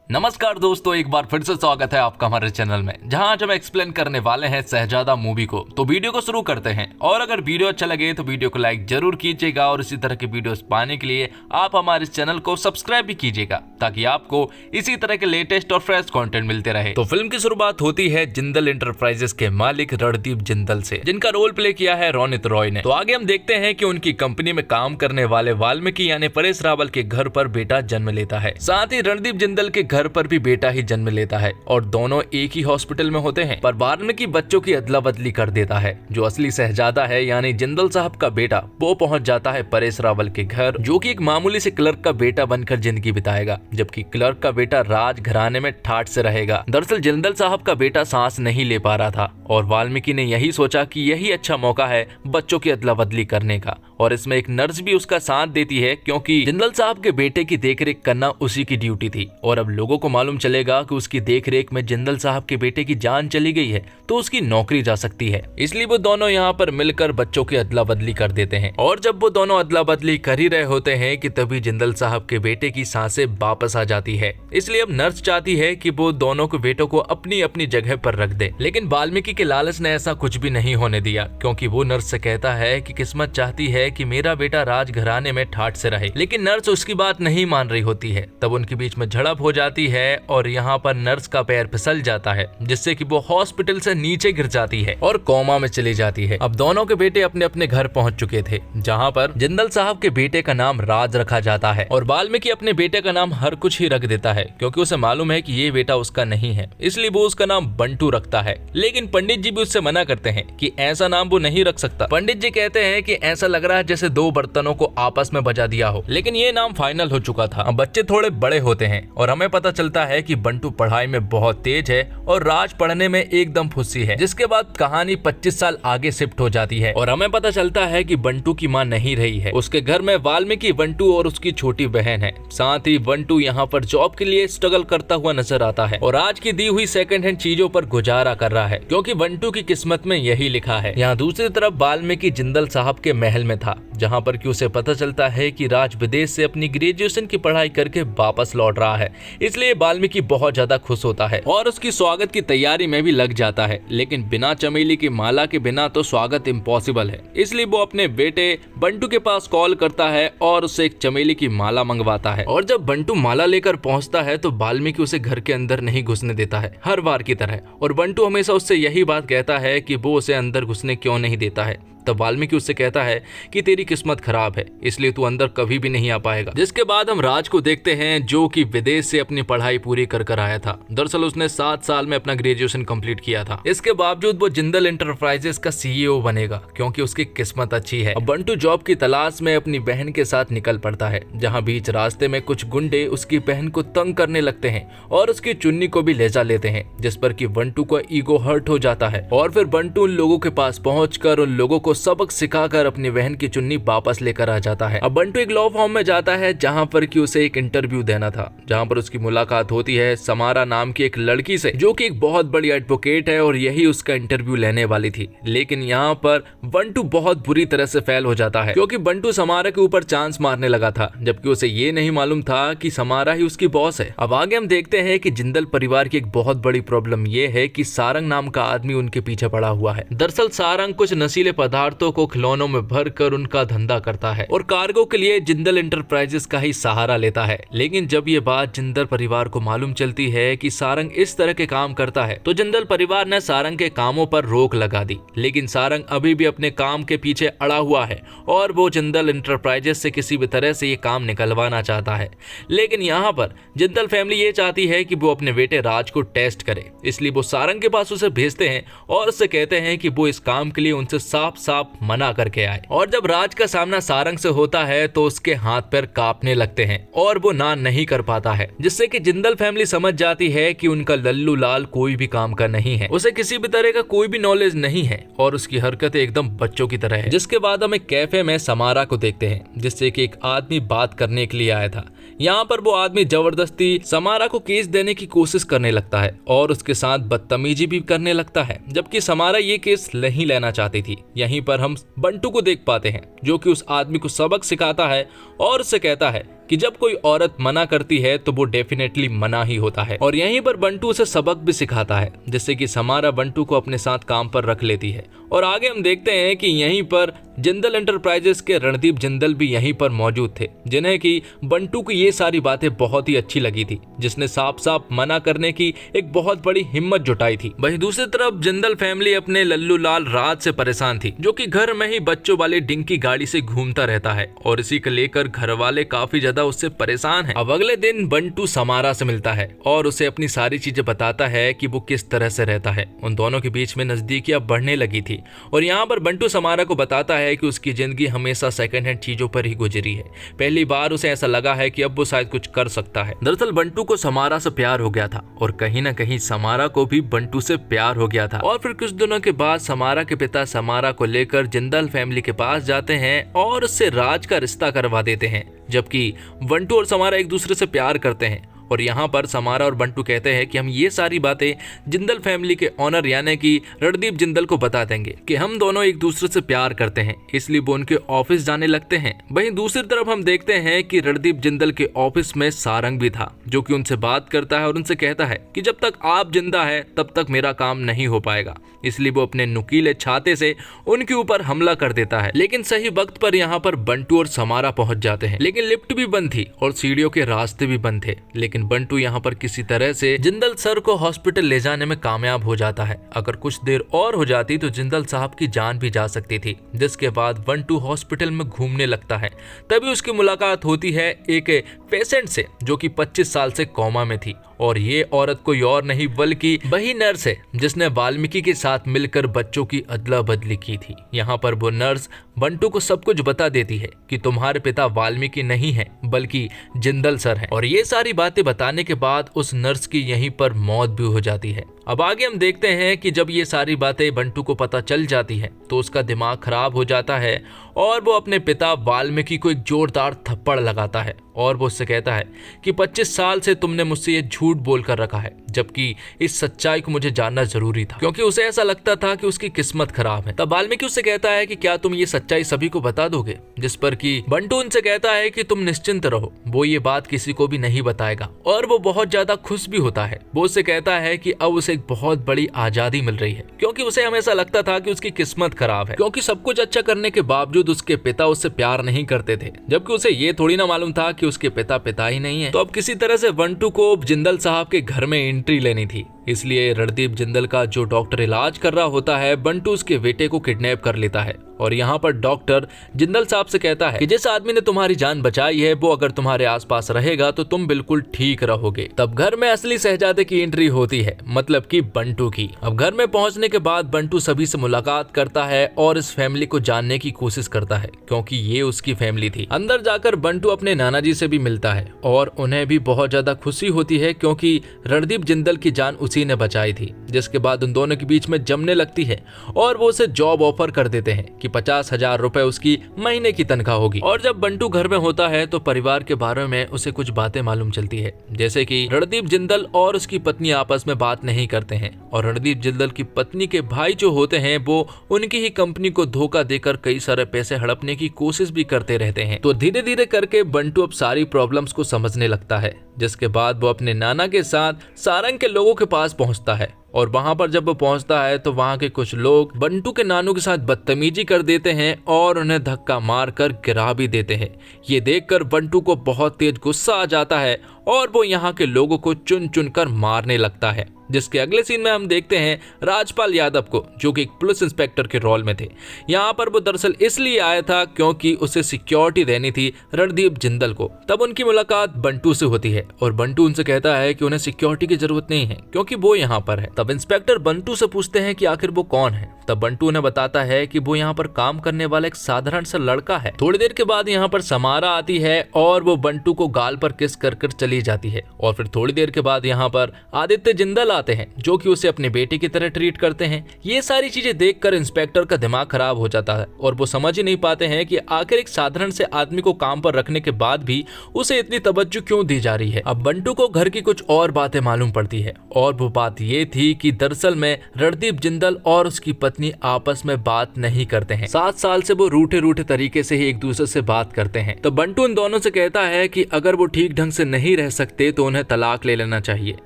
नमस्कार दोस्तों, एक बार फिर से स्वागत है आपका हमारे चैनल में, जहां आज हम एक्सप्लेन करने वाले हैं शहजादा मूवी को। तो वीडियो को शुरू करते हैं और अगर वीडियो अच्छा लगे तो वीडियो को लाइक जरूर कीजिएगा और इसी तरह के वीडियोस पाने के लिए आप हमारे चैनल को सब्सक्राइब भी कीजिएगा ताकि आपको इसी तरह के लेटेस्ट और फ्रेश कंटेंट मिलते रहे। तो फिल्म की शुरुआत होती है जिंदल इंटरप्राइजेस के मालिक रणदीप जिंदल से, जिनका रोल प्ले किया है रोनित रॉय ने। तो आगे हम देखते हैं कि उनकी कंपनी में काम करने वाले वाल्मीकि यानी परेश रावल के घर पर बेटा जन्म लेता है। साथ ही रणदीप जिंदल के घर पर भी बेटा ही जन्म लेता है और दोनों एक ही हॉस्पिटल में होते हैं। पर वाल्मीकि बच्चों की अदला बदली कर देता है। जो असली शहजादा है यानी जिंदल साहब का बेटा, वो पहुंच जाता है परेश रावल के घर, जो कि एक मामूली से क्लर्क का बेटा बनकर जिंदगी बिताएगा, जबकि क्लर्क का बेटा राज घराने में ठाठ से रहेगा। दरअसल जिंदल साहब का बेटा सांस नहीं ले पा रहा था और वाल्मीकि ने यही सोचा कि यही अच्छा मौका है बच्चों की अदला बदली करने का। और इसमें एक नर्स भी उसका साथ देती है, क्योंकि जिंदल साहब के बेटे की देखरेख करना उसी की ड्यूटी थी। और अब लोगों को मालूम चलेगा कि उसकी देखरेख में जिंदल साहब के बेटे की जान चली गई है तो उसकी नौकरी जा सकती है। इसलिए वो दोनों यहाँ पर मिलकर बच्चों की अदला बदली कर देते हैं। और जब वो दोनों अदला बदली कर ही रहे होते हैं कि तभी जिंदल साहब के बेटे की सांसें वापस आ जाती है। इसलिए अब नर्स चाहती है कि वो दोनों के बेटों को अपनी अपनी जगह पर रख दे, लेकिन वाल्मीकि के लालच ने ऐसा कुछ भी नहीं होने दिया, क्योंकि वो नर्स से कहता है कि किस्मत चाहती है कि मेरा बेटा राज घराने में ठाठ से रहे। लेकिन नर्स उसकी बात नहीं मान रही होती है। तब उनके बीच में झड़प हो जाती है और यहाँ पर नर्स का पैर फिसल जाता है, जिससे कि वो हॉस्पिटल से नीचे गिर जाती है और कोमा में चली जाती है। अब दोनों के बेटे अपने अपने घर पहुंच चुके थे, जहाँ पर जिंदल साहब के बेटे का नाम राज रखा जाता है और वाल्मीकि अपने बेटे का नाम हर कुछ ही रख देता है, क्योंकि उसे मालूम है कि ये बेटा उसका नहीं है, इसलिए वो उसका नाम बंटू रखता है। लेकिन पंडित जी भी उससे मना करते हैं कि ऐसा नाम वो नहीं रख सकता। पंडित जी कहते हैं कि ऐसा लग रहा है जैसे दो बर्तनों को आपस में बजा दिया हो। लेकिन ये नाम फाइनल हो चुका था। अब बच्चे थोड़े बड़े होते हैं और हमें पता चलता है कि बंटू पढ़ाई में बहुत तेज है और राज पढ़ने में एकदम फुस्सी है। जिसके बाद कहानी 25 साल आगे शिफ्ट हो जाती है और हमें पता चलता है कि बंटू की मां नहीं रही है। उसके घर में वाल्मीकि, बंटू और उसकी छोटी बहन है। साथ ही बंटू यहाँ पर जॉब के लिए स्ट्रगल करता हुआ नजर आता है और आज की दी हुई सेकंड हैंड चीजों पर गुजारा कर रहा है, क्योंकि बंटू की किस्मत में यही लिखा है। यहाँ दूसरी तरफ वाल्मीकि जिंदल साहब के महल में था, जहाँ पर कि उसे पता चलता है कि राज विदेश से अपनी ग्रेजुएशन की पढ़ाई करके वापस लौट रहा है। इसलिए वाल्मीकि बहुत ज्यादा खुश होता है और उसकी स्वागत की तैयारी में भी लग जाता है। लेकिन बिना चमेली की माला के बिना तो स्वागत इम्पॉसिबल है। इसलिए वो अपने बेटे बंटू के पास कॉल करता है और उससे एक चमेली की माला मंगवाता है। और जब बंटू माला लेकर पहुंचता है तो वाल्मीकि उसे घर के अंदर नहीं घुसने देता है, हर बार की तरह। और बंटू हमेशा उससे यही बात कहता है कि वो उसे अंदर घुसने क्यों नहीं देता है। तब वाल्मीकि उससे कहता है कि तेरी किस्मत खराब है, इसलिए तू अंदर कभी भी नहीं आ पाएगा। जिसके बाद हम राज को देखते हैं, जो कि विदेश से अपनी पढ़ाई पूरी कर आया था। दरअसल उसने 7 साल में अपना ग्रेजुएशन कंप्लीट किया था। इसके बावजूद वो जिंदल इंटरप्राइजेस का CEO बनेगा, क्योंकि उसकी किस्मत अच्छी है। बंटू जॉब की तलाश में अपनी बहन के साथ निकल पड़ता है, जहाँ बीच रास्ते में कुछ गुंडे उसकी बहन को तंग करने लगते हैं और उसकी चुन्नी को भी ले जा लेते हैं, जिस पर कि बंटू का ईगो हर्ट हो जाता है। और फिर बंटू उन लोगों के पास पहुंचकर उन लोगों को सबक सिखाकर अपनी बहन की चुन्नी वापस लेकर आ जाता है। अब बंटू एक लॉ फॉर्म में जाता है, जहां पर कि उसे एक इंटरव्यू देना था, जहां पर उसकी मुलाकात होती है समारा नाम की एक लड़की से, जो कि एक बहुत बड़ी एडवोकेट है और यही उसका इंटरव्यू लेने वाली थी। लेकिन यहाँ पर बंटू बहुत बुरी तरह से फेल हो जाता है, क्योंकि बंटू समारा के ऊपर चांस मारने लगा था, जबकि उसे ये नहीं मालूम था कि समारा ही उसकी बॉस है। अब आगे हम देखते हैं कि जिंदल परिवार की एक बहुत बड़ी प्रॉब्लम ये है कि सारंग नाम का आदमी उनके पीछे पड़ा हुआ है। दरअसल सारंग कुछ नशीले पदार्थों को खिलौनों में भरकर उनका धंधा करता है और कार्गो के लिए जिंदल इंटरप्राइजेस का ही सहारा लेता है। लेकिन जब ये बात जिंदल परिवार को मालूम चलती है कि सारंग इस तरह के काम करता है, तो जिंदल परिवार ने सारंग के कामों पर रोक लगा दी। लेकिन सारंग अभी भी अपने काम के पीछे अड़ा हुआ है और वो जिंदल इंटरप्राइजेस से किसी भी तरह से ये काम निकलवाना चाहता है। लेकिन यहाँ पर जिंदल फैमिली ये चाहती है कि वो अपने बेटे राज को टेस्ट करे, इसलिए वो सारंग के पास उसे भेजते हैं और उससे कहते हैं कि वो इस काम के लिए उनसे साफ साफ मना करके आए। और जब राज का सामना सारंग से होता है तो उसके हाथ पैर कांपने लगते हैं और वो ना नहीं कर पाता है, जिससे कि जिंदल फैमिली समझ जाती है कि उनका लल्लू लाल कोई भी काम का नहीं है, उसे किसी भी तरह का कोई भी नॉलेज नहीं है और उसकी हरकतें एकदम बच्चों की तरह है। जिसके बाद हम एक कैफे में समारा को देखते हैं, जिससे कि एक आदमी बात करने के लिए आया था। यहाँ पर वो आदमी जबरदस्ती समारा को केस देने की कोशिश करने लगता है और उसके साथ बदतमीजी भी करने लगता है, जबकि समारा ये केस नहीं लेना चाहती थी। यहीं पर हम बंटू को देख पाते हैं, जो कि उस आदमी को सबक सिखाता है और उससे कहता है कि जब कोई औरत मना करती है तो वो डेफिनेटली मना ही होता है। और यहीं पर बंटू उसे सबक भी सिखाता है, जिससे कि समारा बंटू को अपने साथ काम पर रख लेती है। और आगे हम देखते हैं कि यहीं पर जिंदल एंटरप्राइजेस के रणदीप जिंदल भी यहीं पर मौजूद थे, जिन्हें कि बंटू की ये सारी बातें बहुत ही अच्छी लगी थी, जिसने साफ साफ मना करने की एक बहुत बड़ी हिम्मत जुटाई थी। वहीं दूसरी तरफ जिंदल फैमिली अपने लल्लू लाल राज से परेशान थी, जो कि घर में ही बच्चों वाली डिंकी गाड़ी से घूमता रहता है और इसी को लेकर घर वाले काफी ज्यादा उससे परेशान हैं। अब अगले दिन बंटू समारा से मिलता है और उसे अपनी सारी चीजें बताता है कि वो किस तरह से रहता है। उन दोनों के बीच में नजदीकियां बढ़ने लगी थी और यहाँ पर बंटू समारा को बताता है कि उसकी जिंदगी हमेशा सेकंड हैंड चीजों पर ही गुजरी है। पहली बार उसे ऐसा लगा है कि अब वो शायद कुछ कर सकता है। दरअसल बंटू को समारा से प्यार हो गया था और कहीं ना कहीं समारा को भी बंटू से प्यार हो गया था। और फिर कुछ दिनों के बाद समारा के पिता समारा को लेकर जिंदल फैमिली के पास जाते हैं और उससे राज का रिश्ता करवा देते हैं, जबकि बंटू और समारा एक दूसरे से प्यार करते हैं। और यहाँ पर समारा और बंटू कहते हैं कि हम ये सारी बातें जिंदल फैमिली के ऑनर यानी कि रणदीप जिंदल को बता देंगे कि हम दोनों एक दूसरे से प्यार करते हैं, इसलिए वो उनके ऑफिस जाने लगते हैं। वहीं दूसरी तरफ हम देखते हैं कि रणदीप जिंदल के ऑफिस में सारंग भी था, जो कि उनसे बात करता है और उनसे कहता है कि जब तक आप जिंदा है तब तक मेरा काम नहीं हो पाएगा, इसलिए वो अपने नुकीले छाते से उनके ऊपर हमला कर देता है। लेकिन सही वक्त पर यहाँ पर बंटू और समारा पहुंच जाते हैं, लेकिन लिफ्ट भी बंद थी और सीढ़ियों के रास्ते भी बंद थे। लेकिन बंटू यहाँ पर किसी तरह से जिंदल सर को हॉस्पिटल ले जाने में कामयाब हो जाता है। अगर कुछ देर और हो जाती तो जिंदल साहब की जान भी जा सकती थी। जिसके बाद बंटू हॉस्पिटल में घूमने लगता है, तभी उसकी मुलाकात होती है एक पेशेंट से, जो कि 25 साल से कोमा में थी। और ये औरत कोई और नहीं बल्कि वही नर्स है जिसने वाल्मीकि के साथ मिलकर बच्चों की अदला बदली की थी। यहाँ पर वो नर्स बंटू को सब कुछ बता देती है कि तुम्हारे पिता वाल्मीकि नहीं है बल्कि जिंदल सर हैं। और ये सारी बातें बताने के बाद उस नर्स की यहीं पर मौत भी हो जाती है। अब आगे हम देखते हैं कि जब ये सारी बातें बंटू को पता चल जाती है तो उसका दिमाग खराब हो जाता है और वो अपने पिता वाल्मीकि को एक जोरदार थप्पड़ लगाता है और वो उससे कहता है कि 25 साल से तुमने मुझसे ये झूठ बोल कर रखा है, जबकि इस सच्चाई को मुझे जानना जरूरी था, क्योंकि उसे ऐसा लगता था कि उसकी किस्मत खराब है। तब वाल्मीकि उससे कहता है कि क्या तुम ये सच्चाई सभी को बता दोगे, जिस पर कि बंटू उनसे कहता है कि तुम निश्चिंत रहो, वो ये बात किसी को भी नहीं बताएगा। और वो बहुत ज्यादा खुश भी होता है। वो उससे कहता है कि अब उसे एक बहुत बड़ी आजादी मिल रही है, क्योंकि उसे हमेशा लगता था कि उसकी किस्मत खराब है, क्योंकि सब कुछ अच्छा करने के बावजूद उसके पिता उससे प्यार नहीं करते थे, जबकि उसे ये थोड़ी ना मालूम था कि उसके पिता ही नहीं है। तो अब किसी तरह से बंटू को जिंदल साहब के घर में एंट्री लेनी थी, इसलिए रणदीप जिंदल का जो डॉक्टर इलाज कर रहा होता है, बंटू उसके बेटे को किडनैप कर लेता है। और यहाँ पर डॉक्टर जिंदल साहब से कहता है कि जिस आदमी ने तुम्हारी जान बचाई है वो अगर तुम्हारे आसपास रहेगा तो तुम बिल्कुल ठीक रहोगे। तब घर में असली शहजादे की एंट्री होती है, मतलब कि बंटू की। अब घर में पहुंचने के बाद बंटू सभी से मुलाकात करता है और इस फैमिली को जानने की कोशिश करता है, क्योंकि ये उसकी फैमिली थी। अंदर जाकर बंटू अपने नाना जी से भी मिलता है और उन्हें भी बहुत ज्यादा खुशी होती है, क्योंकि रणदीप जिंदल की जान उसी ने बचाई थी। जिसके बाद उन दोनों के बीच में जमने लगती है और वो उसे जॉब ऑफर कर देते हैं कि 50,000 रुपए उसकी महीने की तनख्वाह होगी। और जब बंटू घर में होता है तो परिवार के बारे में उसे कुछ बातें मालूम चलती है, जैसे कि रणदीप जिंदल और उसकी पत्नी आपस में बात नहीं करते हैं और रणदीप जिंदल की पत्नी के भाई जो होते हैं वो उनकी ही कंपनी को धोखा देकर कई सारे पैसे हड़पने की कोशिश भी करते रहते हैं। तो धीरे धीरे करके बंटू अब सारी प्रॉब्लम्स को समझने लगता है, जिसके बाद वो अपने नाना के साथ सारंग के लोगों के पास पहुंचता है। और वहां पर जब वो पहुंचता है तो वहां के कुछ लोग बंटू के नानू के साथ बदतमीजी कर देते हैं और उन्हें धक्का मारकर गिरा भी देते हैं। ये देखकर बंटू को बहुत तेज गुस्सा आ जाता है और वो यहाँ के लोगों को चुन चुन कर मारने लगता है। जिसके अगले सीन में हम देखते हैं राजपाल यादव को, जो कि एक पुलिस इंस्पेक्टर के रोल में थे। यहाँ पर वो दरअसल इसलिए आया था क्योंकि उसे सिक्योरिटी देनी थी रणदीप जिंदल को। तब उनकी मुलाकात बंटू से होती है और बंटू उनसे कहता है कि उन्हें सिक्योरिटी की जरूरत नहीं है क्योंकि वो यहाँ पर है। तब इंस्पेक्टर बंटू से पूछते हैं कि आखिर वो कौन है। तब बंटू उन्हें बताता है कि वो यहाँ पर काम करने वाला एक साधारण सा लड़का है। थोड़ी देर के बाद यहाँ पर समारा आती है और वो बंटू को गाल पर किस कर चली जाती है। और फिर थोड़ी देर के बाद यहाँ पर आदित्य जिंदल आते हैं, जो कि उसे अपने बेटे की तरह ट्रीट करते हैं। ये सारी चीजें देखकर इंस्पेक्टर का दिमाग खराब हो जाता है और वो समझ ही नहीं पाते हैं कि आखिर एक साधारण से आदमी को काम पर रखने के बाद भी उसे इतनी तवज्जो क्यों दी जा रही है। अब बंटू को घर की कुछ और बातें मालूम पड़ती है और वो बात ये थी कि दरअसल में रणदीप जिंदल और उसकी पत्नी पत्नी आपस में बात नहीं करते हैं। 7 साल से वो रूठे रूठे तरीके से ही एक दूसरे से बात करते हैं। तो बंटू उन दोनों से कहता है कि अगर वो ठीक ढंग से नहीं रह सकते तो उन्हें तलाक ले लेना चाहिए,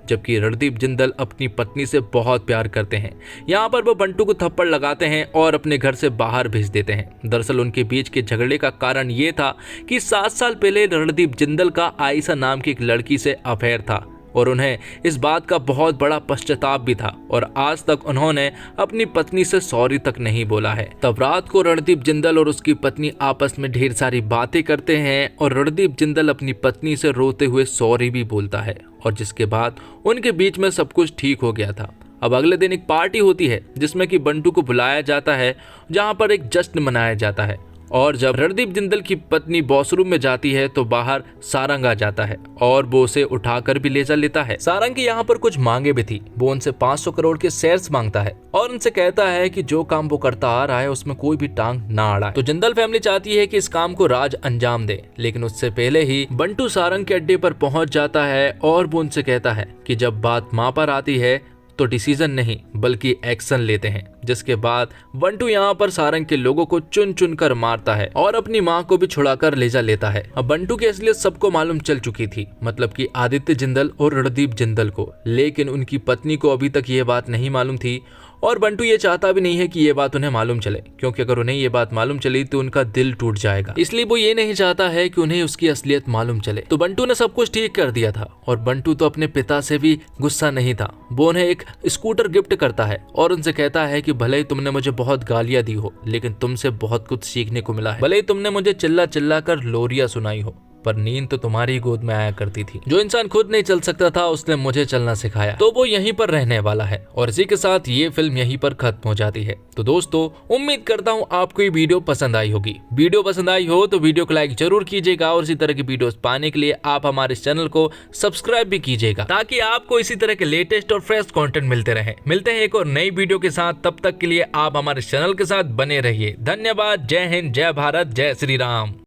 जबकि रणदीप जिंदल अपनी पत्नी से बहुत प्यार करते हैं। यहाँ पर वो बंटू को थप्पड़ लगाते हैं और अपने घर से बाहर भेज देते हैं। दरअसल उनके बीच के झगड़े का कारण ये था कि 7 साल पहले रणदीप जिंदल का आयशा नाम की एक लड़की से अफेयर था और उन्हें इस बात का बहुत बड़ा पश्चाताप भी था और आज तक उन्होंने अपनी पत्नी से सॉरी तक नहीं बोला है। तब रात को रणदीप जिंदल और उसकी पत्नी आपस में ढेर सारी बातें करते हैं और रणदीप जिंदल अपनी पत्नी से रोते हुए सॉरी भी बोलता है और जिसके बाद उनके बीच में सब कुछ ठीक हो गया था। अब अगले दिन एक पार्टी होती है जिसमें कि बंटू को बुलाया जाता है, जहां पर एक जश्न मनाया जाता है और जब रणदीप जिंदल की पत्नी वॉशरूम में जाती है तो बाहर सारंग आ जाता है और वो उसे उठाकर भी ले जा लेता है। सारंग की यहाँ पर कुछ मांगे भी थी। वो उनसे 500 करोड़ के शेयर्स मांगता है और उनसे कहता है कि जो काम वो करता आ रहा है उसमें कोई भी टांग ना अड़ाए। तो जिंदल फैमिली चाहती है कि इस काम को राज अंजाम दे, लेकिन उससे पहले ही बंटू सारंग के अड्डे पर पहुंच जाता है और वो उनसे कहता है कि जब बात माँ पर आती है तो डिसीजन नहीं बल्कि एक्शन लेते हैं। जिसके बाद बंटू यहाँ पर सारंग के लोगों को चुन चुन कर मारता है और अपनी माँ को भी छुड़ाकर ले जा लेता है। अब बंटू की असलियत सबको मालूम चल चुकी थी, मतलब कि आदित्य जिंदल और रणदीप जिंदल को, लेकिन उनकी पत्नी को अभी तक ये बात नहीं मालूम थी और बंटू ये चाहता भी नहीं है कि ये बात उन्हें मालूम चले, क्योंकि अगर उन्हें ये बात मालूम चली तो उनका दिल टूट जाएगा। इसलिए वो ये नहीं चाहता है कि उन्हें उसकी असलियत मालूम चले। तो बंटू ने सब कुछ ठीक कर दिया था और बंटू तो अपने पिता से भी गुस्सा नहीं था। वो उन्हें एक स्कूटर गिफ्ट करता है और उनसे कहता है कि भले ही तुमने मुझे बहुत गालियां दी हो, लेकिन तुमसे बहुत कुछ सीखने को मिला है। भले ही तुमने मुझे चिल्ला चिल्ला कर लोरियां सुनाई हो, पर नींद तो तुम्हारी गोद में आया करती थी। जो इंसान खुद नहीं चल सकता था उसने मुझे चलना सिखाया, तो वो यहीं पर रहने वाला है। और इसी के साथ ये फिल्म यहीं पर खत्म हो जाती है। तो दोस्तों, उम्मीद करता हूँ आपको ये वीडियो पसंद आई होगी। वीडियो पसंद आई हो तो वीडियो को लाइक जरूर कीजिएगा और इसी तरह की वीडियोस पाने के लिए आप हमारे इस चैनल को सब्सक्राइब भी कीजिएगा, ताकि आपको इसी तरह के लेटेस्ट और फ्रेश कंटेंट मिलते रहे। मिलते हैं एक और नई वीडियो के साथ, तब तक के लिए आप हमारे चैनल के साथ बने रहिए। धन्यवाद। जय हिंद, जय भारत, जय श्री राम।